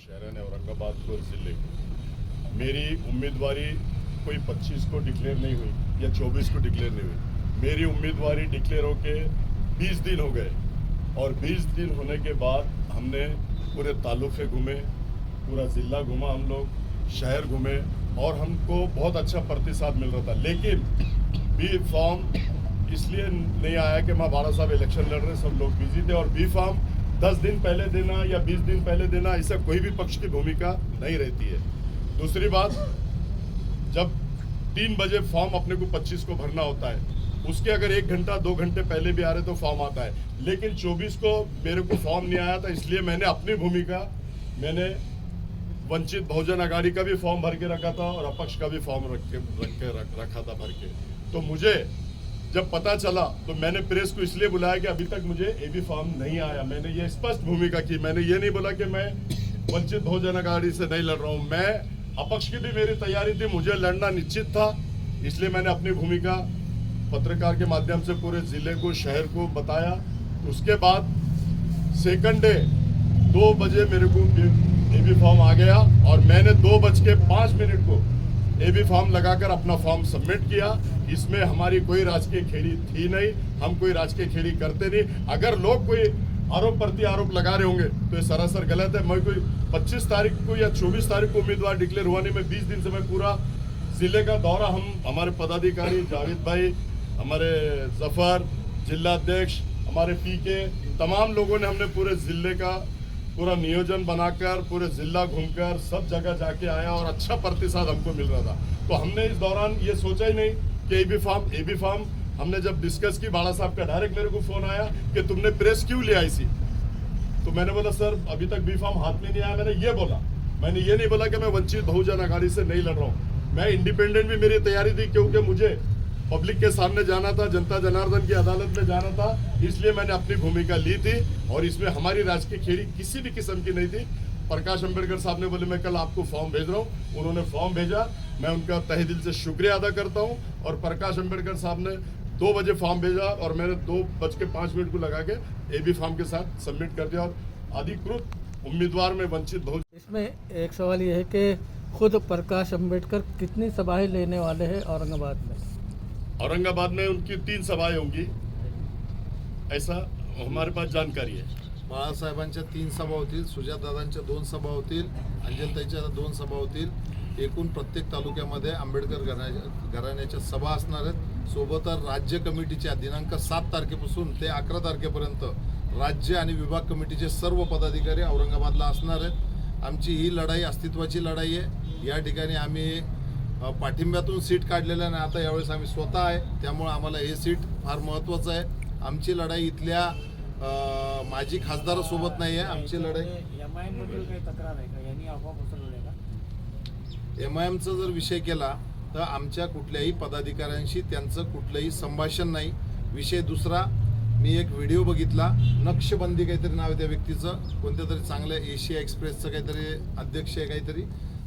शहर औरंगाबाद को जिले को मेरी उम्मीदवारी कोई 25 को डिक्लेयर नहीं हुई या 24 को डिक्लेयर नहीं हुई। मेरी उम्मीदवारी डिक्लेयर होके 20 दिन हो गए और 20 दिन होने के बाद हमने पूरे तालुके घूमे, पूरा ज़िला घूमा, हम लोग शहर घूमे और हमको बहुत अच्छा प्रतिसाद मिल रहा था। लेकिन बी फॉर्म इसलिए नहीं आया कि महाबाड़ा साहब इलेक्शन लड़ रहे, सब लोग बिजी थे और बी फॉर्म 10 दिन पहले देना या 20 दिन पहले देना, ऐसा कोई भी पक्ष की भूमिका नहीं रहती है। दूसरी बात, जब 3 बजे फॉर्म अपने को 25 को भरना होता है, उसके अगर 1 घंटा 2 घंटे पहले भी आ रहे तो फॉर्म आता है। लेकिन 24 को मेरे को फॉर्म नहीं आया था, इसलिए मैंने अपनी भूमिका, मैंने वंचित बहुजन आघाड़ी का भी फॉर्म भर के रखा था और अपक्ष का भी फॉर्म रखा था भर के। तो मुझे जब पता चला तो मैंने प्रेस को इसलिए बुलाया कि अभी तक मुझे एबी फॉर्म नहीं आया। मैंने ये स्पष्ट भूमिका की, मैंने ये नहीं बोला कि मैं वंचित बहुजन आघाड़ी से नहीं लड़ रहा हूँ। मैं अपक्ष की भी मेरी तैयारी थी, मुझे लड़ना निश्चित था, इसलिए मैंने अपनी भूमिका पत्रकार के माध्यम से पूरे जिले को, शहर को बताया। उसके बाद सेकंड डे 2 बजे मेरे को एबी फॉर्म आ गया और मैंने 2:05 को एबी फॉर्म लगाकर अपना फॉर्म सबमिट किया। इसमें हमारी कोई राजकीय खेड़ी थी नहीं, हम कोई राजकीय खेड़ी करते नहीं। अगर लोग कोई आरोप प्रति आरोप लगा रहे होंगे तो ये सरासर गलत है। मैं कोई 25 तारीख को या 24 तारीख को उम्मीदवार डिक्लेयर हुआ नहीं। मैं 20 दिन से मैं पूरा जिले का दौरा, हम हमारे पदाधिकारी जावेद भाई, हमारे जफर, जिलाध्यक्ष, हमारे पीके, तमाम लोगों ने हमने पूरे जिले का पूरा नियोजन बनाकर पूरे जिला घूमकर सब जगह जाके आया और अच्छा प्रतिसाद हमको मिल रहा था। तो हमने इस दौरान ये सोचा ही नहीं कि एबी फॉर्म हमने जब डिस्कस की, बाड़ा साहब का डायरेक्ट मेरे को फोन आया कि तुमने प्रेस क्यों ले आई सी। तो मैंने बोला सर अभी तक बी फॉर्म हाथ में नहीं आया। मैंने ये नहीं बोला कि मैं वंचित बहुजन आघाड़ी से नहीं लड़ रहा हूँ। मैं इंडिपेंडेंट भी मेरी तैयारी थी, क्योंकि मुझे पब्लिक के सामने जाना था, जनता जनार्दन की अदालत में जाना था, इसलिए मैंने अपनी भूमिका ली थी और इसमें हमारी राजकीय खेड़ी किसी भी किस्म की नहीं थी। प्रकाश अंबेडकर साहब ने बोले मैं कल आपको फॉर्म भेज रहा हूँ, उन्होंने फॉर्म भेजा, मैं उनका तहे दिल से शुक्रिया अदा करता हूँ। और प्रकाश अंबेडकर साहब ने 2 बजे फॉर्म भेजा और मैंने 2:05 को लगा के एबी फॉर्म के साथ सबमिट कर दिया और अधिकृत उम्मीदवार में वंचित बहुजन। इसमें एक सवाल ये है कि खुद प्रकाश अंबेडकर कितनी सभाएं लेने वाले हैं औरंगाबाद में? औरंगाबाद में उनकी 3 सभाएं होंगी, ऐसा हमारे पास जानकारी है। बाळासाहेबांच्या 3 सभा होतील, सुजातदादांच्या 2 सभा होतील, अंजलताईच्या 2 सभा होतील। एकूण प्रत्येक तालुक्यामध्ये आंबेडकर घराण्याच्या सभा असणार आहेत। सोबतच राज्य कमिटीच्या दिनांक 7 तारखेपासून ते 11 तारखेपर्यंत राज्य आणि विभाग कमिटीचे सर्व पदाधिकारी औरंगाबादला असणार आहेत। आमची ही लढाई अस्तित्वाची लढाई आहे। या ठिकाणी आम्ही पाठिंब्यातून सीट काढलेल्या नाही, आता यावेळेस आम्ही स्वतः आहे, त्यामुळे आम्हाला हे सीट फार महत्त्वाचं आहे। आमची लढाई इथल्या माजी खासदारासोबत नाही आहे, आमची लढाई एमआयएममधील काही तक्रार आहे का? यांनी अफवा पसरवल्या का? एमआयएमचा जर विषय केला तर आमच्या कुठल्याही पदाधिकाऱ्यांशी त्यांचं कुठलंही संभाषण नाही। विषय दुसरा, मी एक व्हिडिओ बघितला, नक्षबंदी काहीतरी नाव आहे त्या व्यक्तीचं, कोणत्या तरी चांगल्या एशिया एक्सप्रेसचं काहीतरी अध्यक्ष आहे काहीतरी,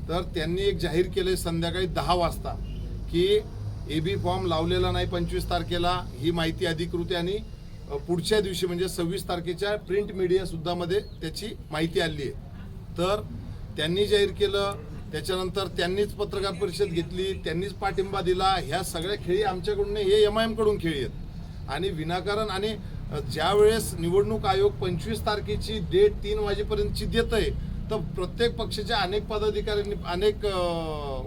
तर त्यांनी एक जाहीर केले संध्याकाळी 10 वाजता की एबी फॉर्म लावलेला नाही 25 तारखेला, ही माहिती अधिकृत आहे आणि पुढच्या दिवशी म्हणजे 26 तारखेच्या प्रिंट मीडिया सुद्धा मध्ये त्याची माहिती आली आहे। तर त्यांनी जाहीर केलं, त्याच्यानंतर त्यांनीच पत्रकार परिषद घेतली, त्यांनीच पाठिंबा दिला। ह्या सगळ्या खेळी आमच्याकडून नाही, हे एमआयएम कडून खेळी आहेत आणि विनाकारण। आणि ज्या वेळेस निवडणूक आयोग 25 तारखेची डेट 3 वाजेपर्यंतची देत आहे, तर प्रत्येक पक्षाच्या अनेक पदाधिकाऱ्यांनी, अनेक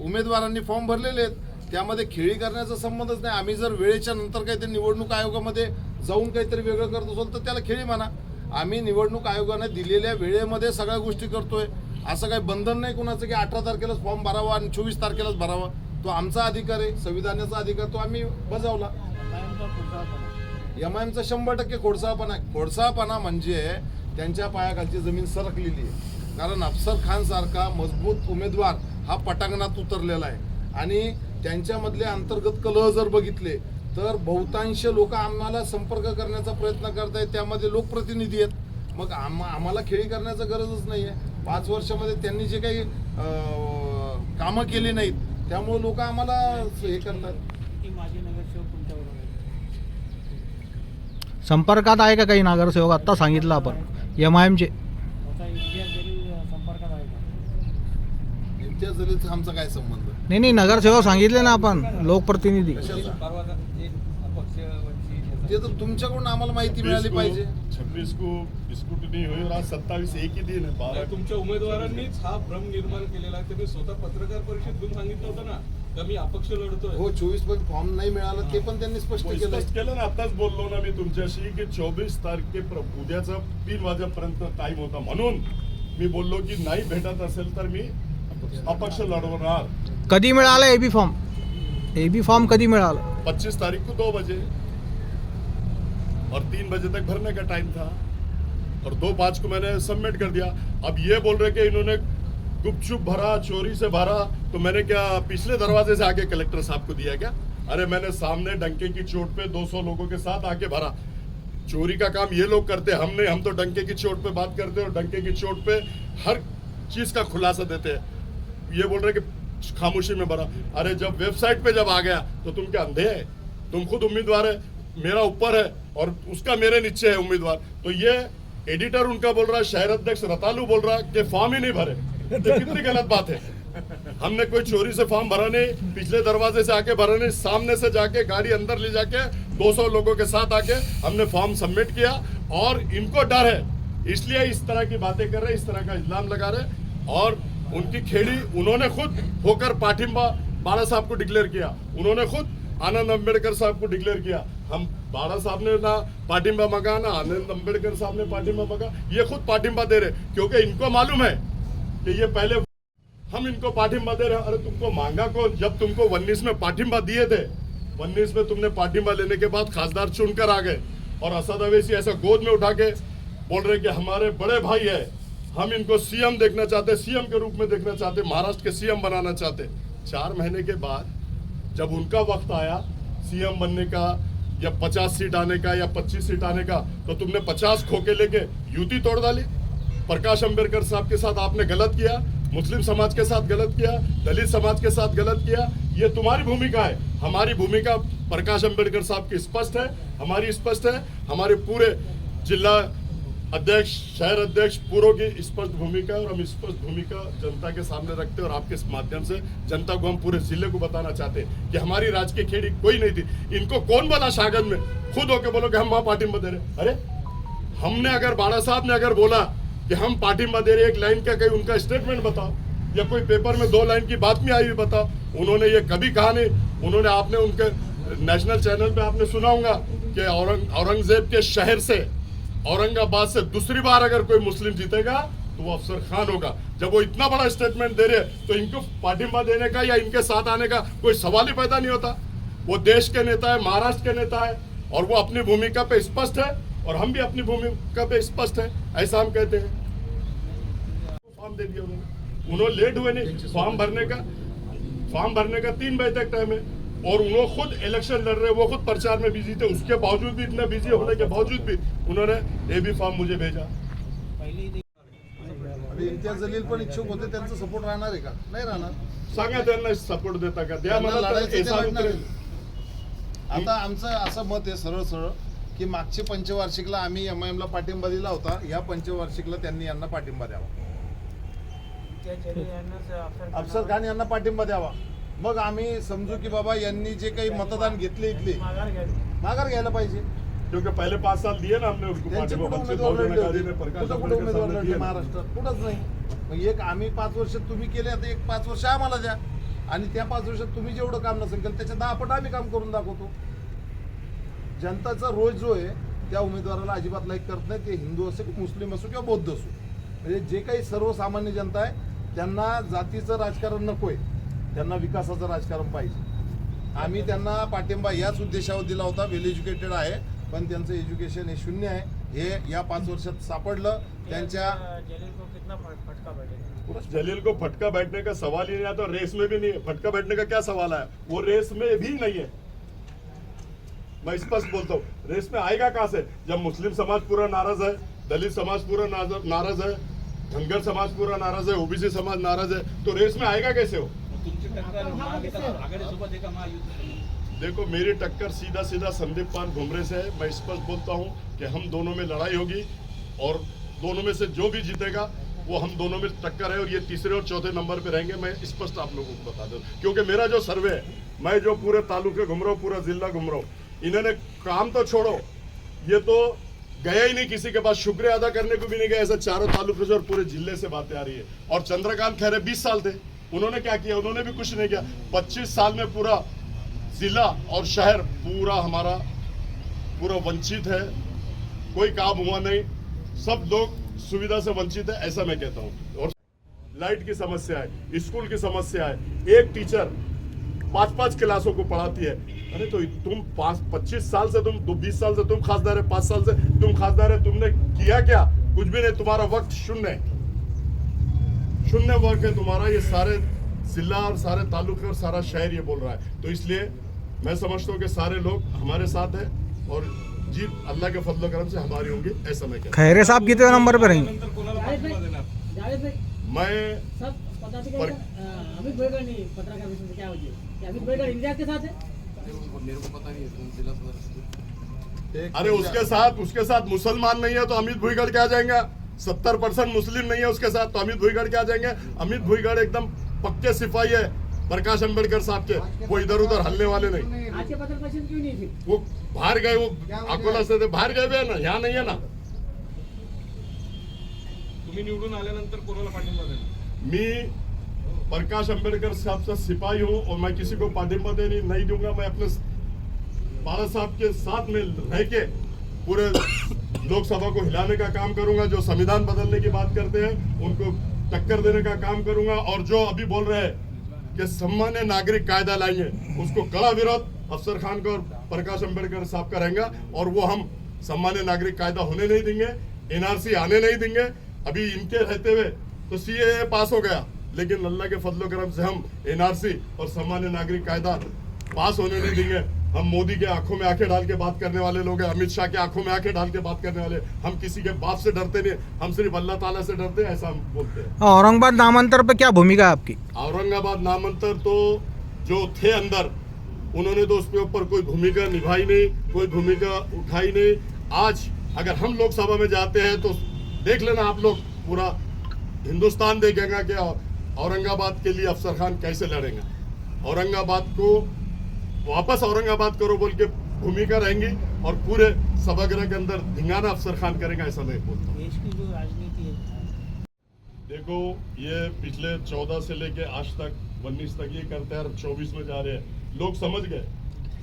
उमेदवारांनी फॉर्म भरलेले आहेत, त्यामध्ये खेळी करण्याचा संबंधच नाही। आम्ही जर वेळेच्या नंतर काहीतरी निवडणूक आयोगामध्ये जाऊन काहीतरी वेगळं करत असेल तर त्याला खेळी म्हणा। आम्ही निवडणूक आयोगाने दिलेल्या वेळेमध्ये सगळ्या गोष्टी करतोय। असं काही बंधन नाही कुणाचं की 18 तारखेलाच फॉर्म भरावा आणि 24 तारखेलाच भरावा। तो आमचा अधिकार आहे, संविधानाचा अधिकार, तो आम्ही बजावला। एमआयएमचा 100% खोडसाळपणा आहे। खोडसाळपणा म्हणजे त्यांच्या पायाखालची जमीन सरकलेली आहे, कारण अफसर खान सारखा मजबूत उमेदवार हा पटांगणात उतरलेला आहे आणि त्यांच्यामधले अंतर्गत कलह जर बघितले तर बहुतांश लोक आम्हाला संपर्क करण्याचा प्रयत्न करत आहेत, त्यामध्ये लोकप्रतिनिधी आहेत। मग आम्हाला खेळी करण्याची गरजच नाही आहे। 5 वर्षामध्ये त्यांनी जे काही कामं केली नाहीत, त्यामुळे लोक आम्हाला हे करतात। माझे नगरसेवक तुमच्याबरोबर संपर्कात आहे का काही नगरसेवक? आत्ता सांगितलं आपण एमआयएमचे संपर्कात आहे का? इम्तियाज जलीलचा आमचा काय संबंध? नाही नगरसेवक सांगितले ना आपण, लोकप्रतिनिधी. कशाचा? ते तर तुमच्याकडून आम्हाला माहिती मिळाली पाहिजे. 26 को स्क्रूटनी हुई और आज 27 एक ही दिन है. 12 तुमच्या उमेदवारांनीच हा भ्रम निर्माण केलेला आहे. तुम्ही स्वतः पत्रकार परिषद घेऊन सांगितलं होतं ना का मी अपक्ष लढतोय. हो 24 पण फॉर्म नाही मिळाला ते पण त्यांनी स्पष्ट केलं. स्पष्ट केलं ना. आताच बोललो ना मी तुमच्याशी की 24 तारखे उद्याचा 3 वाजेपर्यंत टाइम होता, म्हणून मी बोललो की नाही भेटत असेल तर मी अपक्ष लढवणार. कधी मिळालं एबी फॉर्म? एबी फॉर्म कधी मिळालं? 25 तारीख को 2 बजे और 3 बजे तक भरने का टाइम था और 2:05 को मैंने सबमिट कर दिया. अब ये बोल रहे कि इन्होंने गुपचुप भरा, चोरी से भरा, तो मैंने क्या पिछले दरवाजे से आके कलेक्टर साहब को दिया क्या? अरे मैंने सामने डंके की चोट पे 200 लोगों के साथ आके भरा. चोरी का काम ये लोग करते, हम तो डंके की चोट पे बात करते हैं और डंके की चोट पे हर चीज का खुलासा देते हैं. ये बोल रहे कि खामोशी में भरा. अरे जब वेबसाइट पे जब आ गया तो तुम क्या अंधे है? तुम खुद उम्मीदवार है, मेरा ऊपर है और उसका मेरे नीचे है उम्मीदवार. तो ये एडिटर उनका बोल रहा है, शहर अध्यक्ष रतालू बोल रहा है कि फॉर्म ही नहीं भरे. ये कितनी गलत बात है. हमने कोई चोरी से फॉर्म भरा नहीं, पिछले दरवाजे से आके भरा नहीं, सामने से जाके गाड़ी अंदर ले जाके 200 लोगों के साथ आके हमने फॉर्म सबमिट किया. और इनको डर है इसलिए इस तरह की बातें कर रहे, इस तरह का इल्जाम लगा रहे. और उनकी खेड़ी उन्होंने खुद होकर पाठिंबा बाला साहब को डिक्लेयर किया, उन्होंने खुद आनंद अम्बेडकर साहब को डिक्लेयर किया. हम बाला साहब ने ना पाठिंबा मांगा, ना आनंद अम्बेडकर साहब ने पाठिंबा मांगा. ये खुद पाठिंबा दे रहे क्योंकि इनको मालूम है कि ये पहले हम इनको पाठिंबा दे रहे हैं. अरे तुमको मांगा कौन? जब तुमको 19 में पाठिंबा दिए थे, 19 में तुमने पाठिंबा लेने के बाद खासदार चुनकर आ गए और असद अवैसी ऐसा गोद में उठा के बोल रहे कि हमारे बड़े भाई है, हम इनको सीएम देखना चाहते, सीएम के रूप में देखना चाहते, महाराष्ट्र के सीएम बनाना चाहते. 4 महीने के बाद जब उनका वक्त आया सीएम बनने का या 50 सीट आने का या 25 सीट आने का, तो तुमने 50 खोके लेके युति तोड़ डाली. प्रकाश अंबेडकर साहब के साथ आपने गलत किया, मुस्लिम समाज के साथ गलत किया, दलित समाज के साथ गलत किया. ये तुम्हारी भूमिका है. हमारी भूमिका प्रकाश अंबेडकर साहब की स्पष्ट है, हमारी स्पष्ट है, हमारे पूरे जिला अध्यक्ष, शहर अध्यक्ष पूर्व की स्पष्ट भूमिका है. और हम स्पष्ट भूमिका जनता के सामने रखते हैं और आपके माध्यम से जनता को हम पूरे जिले को बताना चाहते हैं कि हमारी राजकीय खेड़ी कोई नहीं थी. इनको कौन बोला शाहगंज में? खुद होके बोलो कि हम वहां पार्टिंबा दे रहे. अरे हमने अगर बाला साहब ने अगर बोला कि हम पार्टिंबा दे रहे, एक लाइन का कहीं उनका स्टेटमेंट बताओ या कोई पेपर में 2 लाइन की बात में आई हुई बताओ. उन्होंने ये कभी कहा नहीं. उन्होंने आपने उनके नेशनल चैनल पे आपने सुना होगा कि औरंगजेब के शहर से, औरंगाबाद से दूसरी बार अगर कोई मुस्लिम जीतेगा तो वो अफसर खान होगा. जब वो इतना बड़ा स्टेटमेंट दे रहे तो इनको पार्टिंबा देने का या इनके साथ आने का कोई सवाल ही पैदा नहीं होता. वो देश के नेता है, महाराष्ट्र के नेता है और वो अपनी भूमिका पे स्पष्ट है और हम भी अपनी भूमिका पे स्पष्ट है, ऐसा हम कहते हैं. फॉर्म दे दिया उन्होंने लेट हुए नहीं. फॉर्म भरने का 3 बजे तक टाइम है और उन्होंने खुद इलेक्शन लड़ रहे, वो खुद प्रचार में बिजी थे. उसके बावजूद भी, इतने बिजी होने के बावजूद भी उन्होंने एबी फॉर्म मुझे भेजा. अरे इम्तियाज जलील पण इच्छुक होते, त्यांचा सपोर्ट राहणार आहे का? नाही राहणार. सांगा त्यांना सपोर्ट देता का? द्या त्यांना मला तर लढायचं ते एसा लढणार उतरेल. आहे. आता आमचं असं मत आहे सरळ सरळ की मागच्या पंचवार्षिकला आम्ही MIM ला पाठिंबा दिला होता, या पंचवार्षिकला त्यांनी यांना पाठिंबा द्यावा, अफसर खान यांना पाठिंबा द्यावा. मग आम्ही समजू की बाबा यांनी जे काही मतदान घेतले इथले माघार घ्यायला पाहिजे. क्योंकि पहले 5 साल दिए ना हमने उसको त्यांचे पार्टी कुठं में, उमेदवार बहुजन लढले आघाडी होते? में प्रकाश कुठं आंबेडकर उमेदवार साहब ने लढले दिए ना. महाराष्ट्रात? कुठंच नाही. मग एक आम्ही 5 वर्ष तुम्ही केले, आता एक 5 वर्ष आम्हाला द्या आणि त्या 5 वर्षात तुम्ही जेवढं काम नसेल केलं त्याच्या 10 पट आम्ही काम करून दाखवतो. जनताचा रोज जो आहे त्या उमेदवाराला अजिबात लाईक करत नाही, ते हिंदू असो की मुस्लिम असो किंवा बौद्ध असो. म्हणजे जे काही सर्वसामान्य जनता आहे त्यांना जातीचं राजकारण नकोय, त्यांना विकासाचं राजकारण पाहिजे. आम्ही त्यांना पाठिंबा याच उद्देशावर दिला होता. वेल एज्युकेटेड आहे पण त्यांचं एज्युकेशन हे 0 आहे. हे या 5 वर्षात सापडलं. त्यांच्या जलील को फटका बैठने का सवाल ही नहीं आता. रेस में भी नहीं है. फटका बैठने का क्या सवाल है? वो रेस में भी नहीं है. मैं स्पष्ट बोलता हूँ, रेस में आएगा कहां से? जब मुस्लिम समाज पूरा नाराज है, दलित समाज पूरा नाराज है, धनगर समाज पूरा नाराज है, ओबीसी समाज नाराज है, तो रेस में आएगा कैसे हो? देखो मेरी टक्कर सीधा सीधा संदीप पान घुमरे से है. मैं स्पष्ट बोलता हूँ कि हम दोनों में लड़ाई होगी और दोनों में से जो भी जीतेगा वो हम दोनों में टक्कर है और ये तीसरे और चौथे नंबर पे रहेंगे। मैं स्पष्ट आप लोगों को बता दूं, क्योंकि मेरा जो सर्वे है, मैं जो पूरे तालुके घूम रहा हूँ, पूरा जिला घूम रहा हूँ, इन्होंने काम तो छोड़ो, ये तो गया ही नहीं किसी के पास, शुक्रिया अदा करने को भी नहीं गया। ऐसा चारों तालुके से और पूरे जिले से बातें आ रही है। और चंद्रकांत खैरे 20 साल थे, उन्होंने क्या किया? उन्होंने भी कुछ नहीं किया। 25 साल में पूरा जिला और शहर पूरा हमारा पूरा वंचित है, कोई काम हुआ नहीं, सब लोग सुविधा से वंचित है, ऐसा मैं कहता हूँ। और लाइट की समस्या है, स्कूल की समस्या है, एक टीचर 5-5 क्लासों को पढ़ाती है। अरे तो तुम 25 साल से, तुम 20 साल से तुम खासदार है, 5 साल से तुम खासदार है, तुमने किया क्या? कुछ भी नहीं, तुम्हारा वक्त शून्य वक्त है तुम्हारा। ये सारे जिला और सारे तालुके और सारा शहर ये बोल रहा है। तो इसलिए मैं समझता हूँ कि सारे लोग हमारे साथ हैं और जीत अल्लाह के फजल करम से हमारी होंगी, ऐसा मैं कहता हूँ। खैरे साहब कितने नंबर पे रहेंगे? नंतर कोणाला पाठिंबा देणार? जावेद भाई, मैं सब पदाधिकारी अमित भोईगढ़ नहीं, पत्रकार मिशन से क्या हो गया? अमित भोईगढ़ इंडिया के साथ है? अरे उसके साथ मुसलमान नहीं है तो अमित भुईगढ़ क्या जाएंगे? 70% मुस्लिम नहीं है उसके साथ, तो अमित भुईगढ़ क्या जाएंगे? अमित भुईगढ़ एकदम पक्के सिपाही है प्रकाश अंबेडकर साहब के, वो इधर उधर हलने वाले नहीं। आज के पत्रकार परिषद क्यों नहीं थी? वो बाहर गए, वो अकोला से थे, बाहर गए हुए ना, यहाँ नहीं है ना। तुम्ही निवडून आल्यानंतर कोणाला पाठिंबा देणार? मैं प्रकाश अंबेडकर साहब का सिपाही हूँ और मैं किसी को पाठिंबा नहीं दूंगा। मैं अपने बाला साहब के साथ में रह के पूरे लोकसभा को हिलाने का काम करूंगा। जो संविधान बदलने की बात करते हैं उनको टक्कर देने का काम करूंगा। और जो अभी बोल रहे हैं कि सामान्य नागरिक कायदा लाएंगे, उसको कड़ा विरोध अफसर खान का और प्रकाश अंबेडकर साहब का रहेगा। और वो हम सामान्य नागरिक कायदा होने नहीं देंगे, एनआरसी आने नहीं देंगे। अभी इनके रहते हुए तो सीएए पास हो गया, लेकिन अल्लाह के फजलो करम से हम एनआरसी और सामान्य नागरिक कायदा पास होने नहीं देंगे। हम मोदी के आंखों में आंखें डाल के बात करने वाले लोग हैं, अमित शाह के आंखों में आंखें डाल के बात करने वाले। हम किसी के बाप से डरते नहीं, हम सिर्फ अल्लाह ताला से डरते हैं, ऐसा हम बोलते हैं। औरंगाबाद नामांतर पे क्या भूमिका है आपकी? औरंगाबाद नामांतर तो जो थे अंदर, उन्होंने तो उसके ऊपर कोई भूमिका निभाई नहीं, कोई भूमिका उठाई नहीं। आज अगर हम लोकसभा में जाते हैं तो देख लेना आप लोग, पूरा हिंदुस्तान देखेगा कि औरंगाबाद के लिए अफसर खान कैसे लड़ेंगे। औरंगाबाद को वापस औरंगाबाद करो बोल के भूमिका रहेंगी और पूरे सभागृह के अंदर धिंगाना अफसर खान करेगा, ऐसा मैं बोलता हूँ। देश की जो राजनीति है, देखो ये पिछले 14 से लेके आज तक 19 तक ये करते हैं, 24 में जा रहे हैं। लोग समझ गए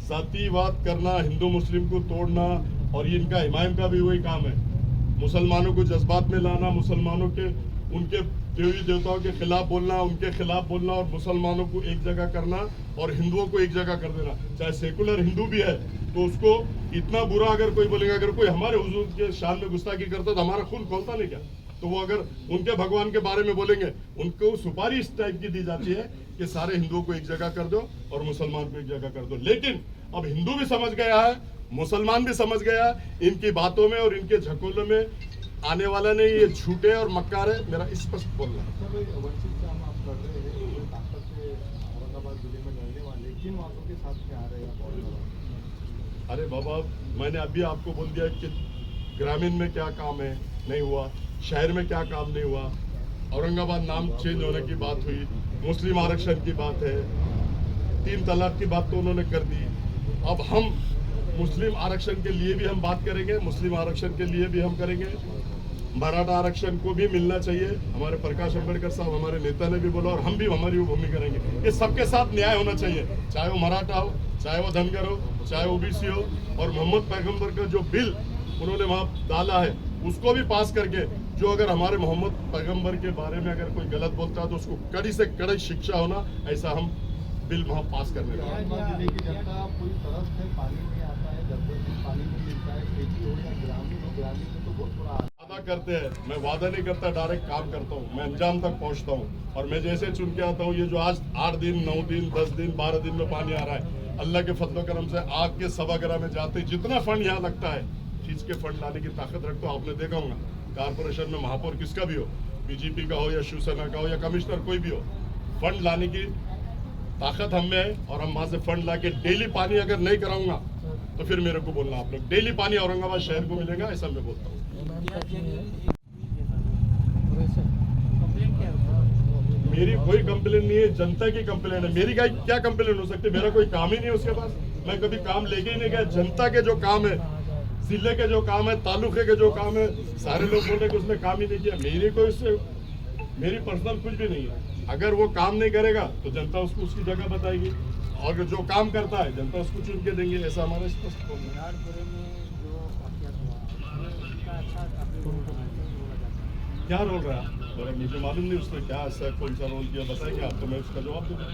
जातिवाद करना, हिंदू मुस्लिम को तोड़ना, और ये इनका इमाम का भी वही काम है। मुसलमानों को जज्बात में लाना, मुसलमानों के उनके देवी देवताओं के खिलाफ बोलना, उनके खिलाफ बोलना, और मुसलमानों को एक जगह करना और हिंदुओं को एक जगह कर देना। चाहे सेकुलर हिंदू भी है तो उसको इतना बुरा अगर कोई बोलेगा, अगर कोई हमारे हुजूर के शान में गुस्ताखी करता तो हमारा खून खोलता नहीं क्या? तो वो अगर उनके भगवान के बारे में बोलेंगे, उनको सुपारी इस टाइप की दी जाती है कि सारे हिंदुओं को एक जगह कर दो और मुसलमान को एक जगह कर दो। लेकिन अब हिंदू भी समझ गया है, मुसलमान भी समझ गया है, इनकी बातों में और इनके झकोलों में आने वाला नहीं। ये झूठे और मक्कार है, मेरा स्पष्ट बोलना है। अरे बाबा, मैंने अभी आपको बोल दिया कि ग्रामीण में क्या काम है, नहीं हुआ, शहर में क्या काम नहीं हुआ। औरंगाबाद नाम चेंज होने की बात हुई, मुस्लिम आरक्षण की बात है, 3 तलाक की बात तो उन्होंने कर दी। अब हम मुस्लिम आरक्षण के लिए भी हम बात करेंगे, मुस्लिम आरक्षण के लिए भी हम करेंगे। मराठा आरक्षण को भी मिलना चाहिए। हमारे प्रकाश अंबेडकर साहब, हमारे नेता ने भी बोला और हम भी हमारी वो भूमिका करेंगे कि सबके साथ न्याय होना चाहिए, चाहे वो मराठा हो, चाहे वो धनगर हो, चाहे ओबीसी हो। और मोहम्मद पैगंबर का जो बिल उन्होंने वहाँ डाला है उसको भी पास करके, जो अगर हमारे मोहम्मद पैगंबर के बारे में अगर कोई गलत बोलता है तो उसको कड़ी से कड़ी शिक्षा होना, ऐसा हम बिल वहाँ पास करने वाले वादा करते हैं। मैं वादा नहीं करता, डायरेक्ट काम करता हूँ, मैं अंजाम तक पहुँचता हूँ। और मैं जैसे चुन के आता हूँ, ये जो आज 8 दिन 9 दिन 10 दिन 12 दिन में पानी आ रहा है, अल्लाह के फजलो करम से आपके सभागृह में जाते जितना फंड यहाँ लगता है, खींच के फंड लाने की ताकत रखता हूँ। आपने देखा होगा कारपोरेशन में महापौर किसका भी हो, बीजेपी का हो या शिवसेना का हो या कमिश्नर कोई भी हो, फंड लाने की ताकत हम में है। और हम वहाँ से फंड ला के डेली पानी अगर नहीं कराऊंगा तो फिर मेरे को बोलना, आप लोग डेली पानी औरंगाबाद शहर को मिलेगा, ऐसा मैं बोलता हूँ। मेरी कोई कंप्लेन नहीं है, जनता की कंप्लेन है। मेरी क्या कंप्लेन हो सकती है? मेरा कोई काम ही नहीं है उसके पास, मैं कभी काम लेके ही नहीं गया। जनता के जो काम है, जिले के जो काम है, तालुके के जो काम है, सारे लोग बोल रहे हैं कि उसने काम ही नहीं किया। मेरी पर्सनल कुछ भी नहीं है। अगर वो काम नहीं करेगा तो जनता उसको उसकी जगह बताएगी, और जो काम करता है जनता उसको चुन के देंगे, ऐसा हमारा स्पष्ट बोल है। क्या रोल रहा है मुझे मालूम नहीं, उसने क्या ऐसा कौन सा रोल किया बताएंगे आप, तो मैं उसका जवाब दूंगा।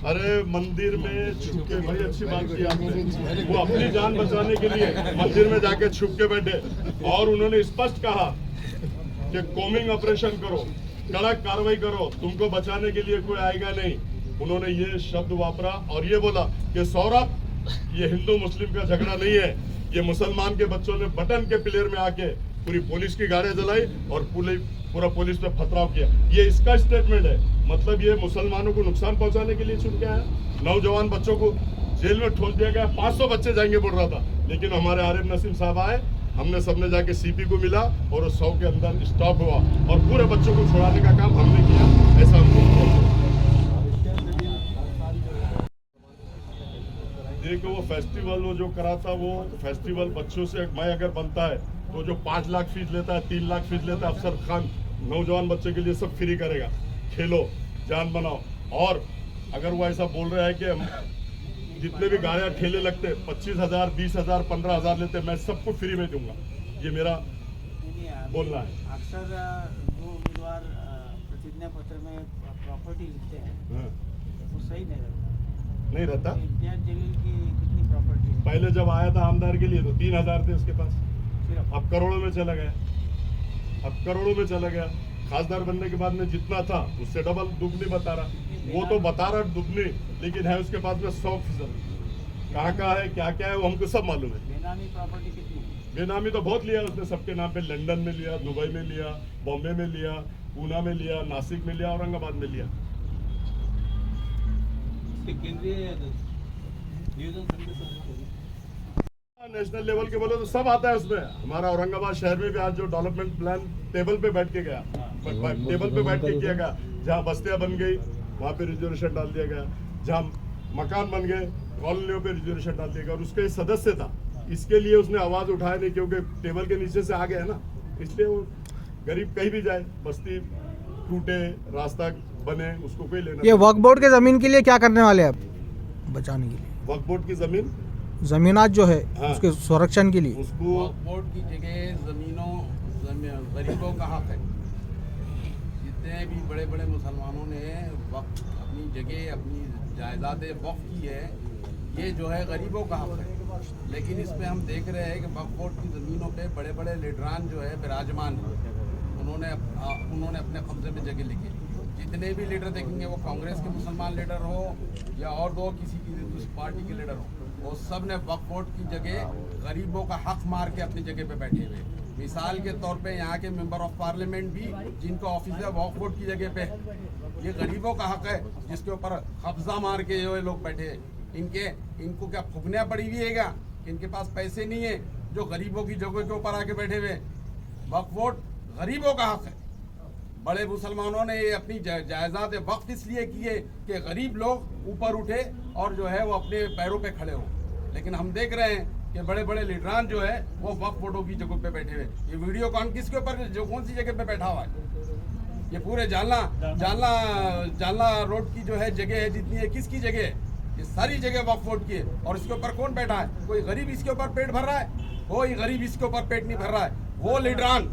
अरे मंदिर में छुप के, बड़ी अच्छी बात की आपने, वो अपनी जान बचाने के लिए मंदिर में जाके छुप के बैठे, और उन्होंने स्पष्ट कहा कि कोमिंग ऑपरेशन करो, कड़क कार्रवाई करो, तुमको बचाने के लिए कोई आएगा नहीं। उन्होंने ये शब्द वापरा और ये बोला कि सौरभ, ये हिंदू मुस्लिम का झगड़ा नहीं है, ये मुसलमान के बच्चों ने बटन के प्लेयर में आके पूरी पुलिस की गाड़ियां जलाई और पूरा पुलिस पे पथराव किया। ये इसका स्टेटमेंट है। मतलब ये मुसलमानों को नुकसान पहुंचाने के लिए छुप के आया। नौजवान बच्चों को जेल में ठोस दिया गया, 500 बच्चे जाएंगे बोल रहा था, लेकिन हमारे आरिफ नसीम साहब आए, हमने सबने जाके सीपी को मिला और 100 के अंदर स्टॉप हुआ और पूरे बच्चों को छुड़ाने का काम हमने किया। ऐसा हमको देखो, वो फेस्टिवल वो जो करा था, वो फेस्टिवल बच्चों से मैं अगर बनता है तो जो 5 लाख फीस लेता है, 3 लाख फीस लेता है, अफसर खान नौजवान बच्चे के लिए सब फ्री करेगा, खेलो जान बनाओ। और अगर वो ऐसा बोल रहा है कि हम जितने भी गाड़ियाँ ठेले लगते 25,000, 20,000, 15,000 लेते, मैं सबको फ्री में दूंगा, ये मेरा बोलना है। अक्सर जो उम्मीदवार प्रतिज्ञा पत्र में प्रॉपर्टी लिखते हैं वो सही नहीं रहता। इम्तियाज जलील की कितनी प्रॉपर्टी है? पहले जब आया था आमदार के लिए तो 3,000 थे उसके पास, अब करोड़ों में चला गया। खासदार बनने के बाद में जितना था उससे डबल दुगनी बता रहा, वो तो बता रहा दुगनी, लेकिन है उसके पास में 100%। कहाँ है क्या है वो हमको सब मालूम है। बेनामी प्रॉपर्टी कितनी? बेनामी तो बहुत लिया उसने, सबके नाम पे लंदन में लिया, दुबई में लिया, बॉम्बे में लिया, पूना में लिया, नासिक में लिया, औरंगाबाद में लिया। नेशनल लेवल के बोले तो सब आता है उसमें। हमारा औरंगाबाद शहर में भी आज जो डेवलपमेंट प्लान टेबल पे बैठ के गया, किया गया, जहाँ बस्तियां बन गई वहाँ पे रिजर्वेशन डाल दिया गया, जहाँ मकान बन गए कॉलोनियों पे रिजर्वेशन डाल दिया गया, और उसका सदस्य था, इसके लिए उसने आवाज उठाया नहीं, क्योंकि टेबल के नीचे से आ गया है ना, इसलिए वो गरीब कहीं भी जाए, बस्ती टूटे, रास्ता बने, उसको कोई लेना। ये वक्फ बोर्ड के जमीन के लिए क्या करने वाले आप बचाने के लिए? वक्फ बोर्ड की जमीनात जो है हाँ, उसके संरक्षण के लिए उसको बोर्ड की जगह गरीबों का हक है। जितने भी बड़े बड़े मुसलमानों ने वक्त अपनी जगह, अपनी जायदादें वक्फ की है, ये जो है गरीबों का हक है। लेकिन इसमें हम देख रहे हैं कि वक्फ बोर्ड की ज़मीनों पे बड़े बड़े लीडरान जो है विराजमान हैं, उन्होंने अपने कब्जे में जगह लिखी। जितने भी लीडर देखेंगे, वो कांग्रेस के मुसलमान लीडर हो या और दो किसी की दूसरी पार्टी के लीडर हो, वो सब ने वक्फ बोर्ड की जगह गरीबों का हक मार के अपनी जगह पे बैठे हुए। मिसाल के तौर पे यहाँ के मेंबर ऑफ पार्लियामेंट भी, जिनका ऑफिस है वक्फ बोर्ड की जगह पे, ये गरीबों का हक है जिसके ऊपर कब्जा मार के ये लोग बैठे। इनको क्या फुकनियाँ पड़ी हुई है क्या? इनके पास पैसे नहीं है जो गरीबों की जगह के ऊपर आके बैठे हुए। वक्फ बोर्ड गरीबों का हक है। बड़े मुसलमानों ने ये अपनी जायदाद वक्फ इसलिए किए कि गरीब लोग ऊपर उठे और जो है वो अपने पैरों पे खड़े हो। लेकिन हम देख रहे हैं कि बड़े बड़े लीडरान जो है वो वक्फ बोर्डों की जगह पे बैठे हुए। ये वीडियो कौन किसके ऊपर, जो कौन सी जगह पे बैठा हुआ है? ये पूरे जालना रोड की जो है जगह है, जितनी है, किसकी जगह है? ये सारी जगह वक्फ बोर्ड की है। और इसके ऊपर कौन बैठा है? कोई गरीब इसके ऊपर पेट भर रहा है? कोई गरीब इसके ऊपर पेट नहीं भर रहा है। वो लीडरान,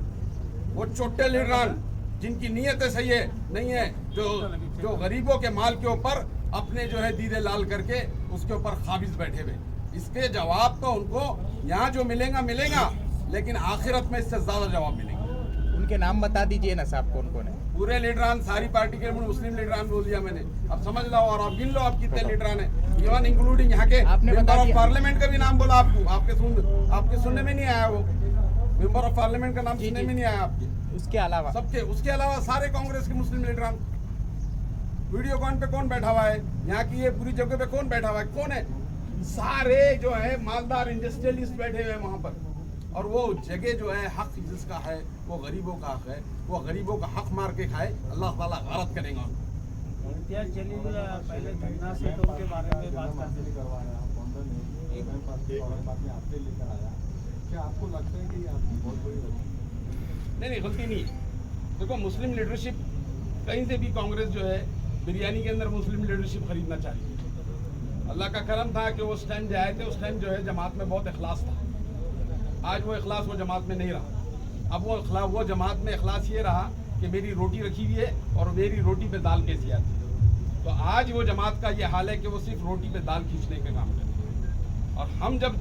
वो छोटे लीडरान जिनकी नीयतें सही है नहीं है, जो गरीबों के माल के ऊपर अपने जो है दीदे लाल करके उसके ऊपर काबिज बैठे हुए। इसके जवाब तो उनको यहाँ जो मिलेगा, लेकिन आखिरत में इससे ज्यादा जवाब मिलेंगे। उनके नाम बता दीजिए ना साहब, कौन कौन है? पूरे लीडरान, सारी पार्टी के मुस्लिम लीडरान बोल दिया मैंने, अब समझ लो और आप गिन लो आप कितने लीडरान है, इवन इंक्लूडिंग यहाँ के मेंबर ऑफ पार्लियामेंट का भी नाम बोला आपको, आपके सुनने में नहीं आया। वो मेंबर ऑफ पार्लियामेंट का नाम सुनने में नहीं आया आपके। उसके अलावा सारे कांग्रेस के मुस्लिम लीडरान। वीडियो कॉन पे कौन बैठा हुआ है? यहाँ की ये पूरी जगह पे कौन बैठा हुआ है? कौन है? सारे जो है मालदार इंडस्ट्रियलिस्ट बैठे हुए हैं वहां पर। और वो जगह जो है हक जिसका है वो गरीबों का हक है, वो गरीबों का हक मार के खाए, अल्लाह ताला गारत करेगा। इम्तियाज जलील पहले धन्ना सेठों के बारे में बात करते थे। नहीं गलती नहीं है। देखो मुस्लिम लीडरशिप कहीं से भी कांग्रेस जो है बिरयानी के अंदर मुस्लिम लीडरशिप खरीदना चाहिए। अल्लाह का करम था कि उस टाइम जो आए थे उस टाइम जो है जमात में बहुत इखलास था। आज वो इखलास वो जमात में नहीं रहा। अब वो जमात में इखलास ये रहा कि मेरी रोटी रखी हुई है और मेरी रोटी पे दाल कैसी आती है। तो आज वो जमात का ये हाल है कि वो सिर्फ रोटी पे दाल खींचने का काम करते हैं। और हम जब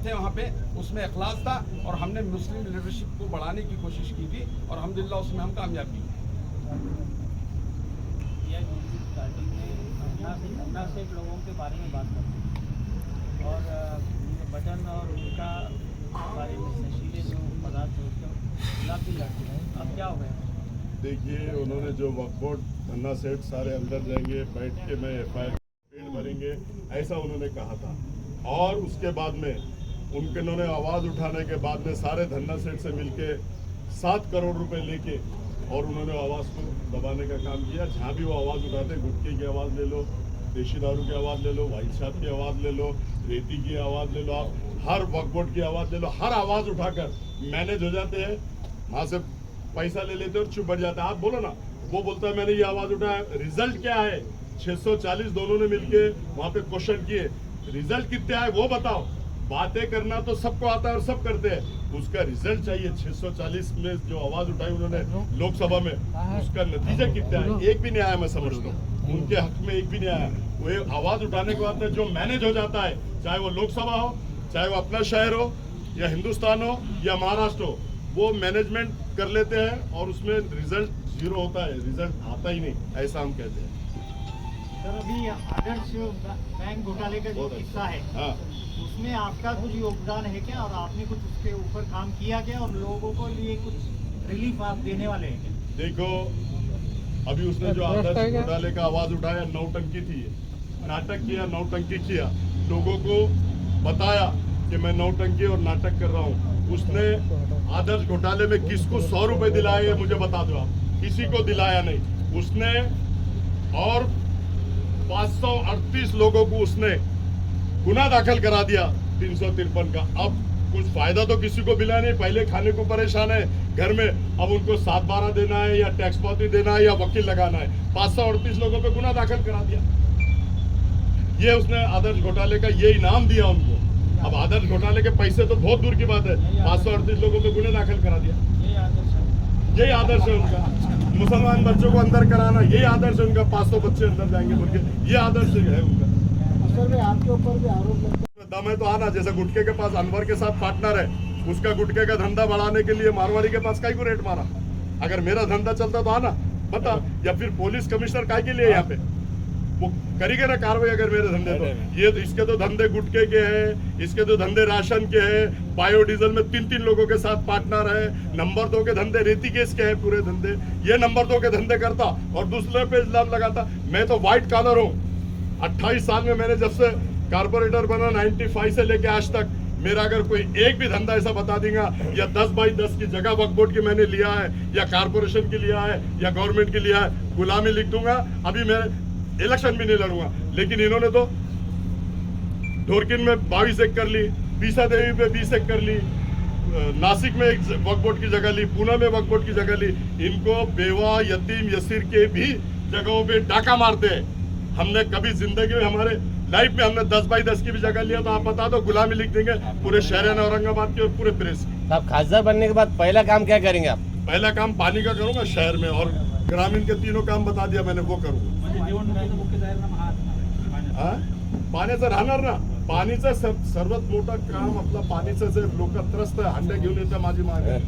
थे वहाँ पे उसमें इखलास था और हमने मुस्लिम लीडरशिप को बढ़ाने की कोशिश की थी और अल्हम्दुलिल्लाह उसमें हम कामयाब भी हुए। धन्ना सेठ लोगों के बारे में बात करते हैं और बटन और उनका बारे में नशीले जो पदार्थ है उसके खिलाफ भी लड़ते हैं। अब क्या हो गया? देखिए उन्होंने जो वक्फ बोर्ड धन्ना सेठ सारे अंदर जाएंगे, बैठ के मैं FIR पेड़ भरेंगे, ऐसा उन्होंने कहा था। और उसके बाद में उन्होंने आवाज़ उठाने के बाद में सारे धन्ना सेठ से मिलके 7 करोड़ रुपए लेके और उन्होंने आवाज़ को दबाने का काम किया। जहाँ भी वो आवाज़ उठाते, गुटखे की आवाज़ ले लो, देशी दारू की आवाज़ ले लो, वाइन शॉप की आवाज़ ले लो, रेती की आवाज़ ले लो, आप हर वक्फ बोर्ड की आवाज़ ले लो, हर आवाज़ उठाकर मैनेज हो जाते हैं। वहाँ से पैसा ले लेते और चुप बैठ जाता है। आप बोलो ना, वो बोलता है मैंने ये आवाज़ उठाया, रिजल्ट क्या है? 640 दोनों ने मिलके वहाँ पे क्वेश्चन किए, रिजल्ट कितने आए वो बताओ। बातें करना तो सबको आता है और सब करते हैं, उसका रिजल्ट चाहिए। 640 में जो आवाज उठाई उन्होंने लोकसभा में, उसका नतीजा कितना है? एक भी नहीं आया। मैं समझता हूँ उनके हक में एक भी नहीं आया। वो आवाज उठाने के बाद में जो मैनेज हो जाता है, चाहे वो लोकसभा हो, चाहे वो अपना शहर हो या हिंदुस्तान हो या महाराष्ट्र हो, वो मैनेजमेंट कर लेते हैं और उसमें रिजल्ट 0 होता है, रिजल्ट आता ही नहीं, ऐसा हम कहते हैं। सर अभी आदर्श बैंक घोटाले का जो किस्सा है, हाँ, उसमें आपका कुछ योगदान है क्या और आपने कुछ उसके ऊपर काम किया क्या और लोगों को लिए कुछ रिलीफ आप देने वाले हैं क्या? देखो अभी उसने जो आदर्श घोटाले का आवाज उठाया, नौटंकी थी, नाटक किया, नौटंकी किया, लोगों को बताया कि मैं नौटंकी और नाटक कर रहा हूँ। उसने आदर्श घोटाले में किसको 100 रुपए दिलाए मुझे बता दो आप, किसी को दिलाया नहीं उसने। और 538 लोगों को उसने गुनाह दाखिल करा दिया 353 का। अब कुछ फायदा तो किसी को मिला नहीं, पहले खाने को परेशान है घर में, अब उनको 7-12 देना है या टैक्स पाती देना है या वकील लगाना है। 538 लोगों पे गुनाह दाखिल करा दिया। ये उसने आदर्श घोटाले का ये इनाम दिया उनको। अब आदर्श घोटाले के पैसे तो बहुत दूर की बात है, 538 लोगों पे गुनाह दाखिल करा दिया। यही आदर्श है उनका। मुसलमान बच्चों को अंदर कराना, यही आदर्श है उनका। 500 बच्चे अंदर जाएंगे बोल के, ये आदर्श है उनका। आपके ऊपर भी आरोप लगता दम है तो आना। जैसे गुटके के पास अनवर के साथ पार्टनर है, उसका गुटके का धंधा बढ़ाने के लिए मारवाड़ी के पास काहे को रेट मारा? अगर मेरा धंधा चलता तो आना बता, या फिर पुलिस कमिश्नर काहे के लिए यहाँ पे वो करेंगे ना कार्रवाई अगर मेरे धंधे तो। ये तो इसके तो धंधे गुटके के हैं, इसके तो धंधे राशन के हैं, बायोडीजल में 3-3 लोगों के साथ पार्टनर है, नंबर 2 के धंधे रेती केस के हैं पूरे धंधे। ये नंबर 2 के धंधे करता और दूसरे पे इल्जाम लगाता। मैं तो व्हाइट कॉलर हूँ। 28 साल में मैंने जब से कारपोरेटर बना 95 से लेके आज तक, मेरा अगर कोई एक भी धंधा ऐसा बता देगा या 10/10 की जगह वक्फ बोर्ड की मैंने लिया है या कारपोरेशन की लिया है या गवर्नमेंट की लिया है, गुलामी लिख दूंगा। अभी मैं इलेक्शन भी नहीं लड़ूंगा। लेकिन इन्होंने तो ढोरकिन में 22 एक कर ली, पीसा देवी पे 20 एक कर ली, नासिक में एक वक्फ बोर्ड की जगह ली, पूना में वक्फ बोर्ड की जगह ली। इनको बेवा, यतीम, यसीर के भी जगहों पे डाका मारते हैं। हमने कभी जिंदगी में, हमारे लाइफ में हमने 10/10 की भी जगह लिया तो आप बता दो, गुलामी लिख देंगे पूरे शहर औरंगाबाद के और पूरे प्रेस की। आप खासदार बनने के बाद पहला काम क्या करेंगे आप? पहला काम पानी का करूंगा शहर में, और ग्रामीण के 3 काम बता दिया मैंने, वो करूंगा। पाण्याचं राहणार ना, पाणीचं सर्वात मोठं काम आपलं पाणीचं जे लोक त्रस्त आहे, हंडे घेऊन येतं माझी मागे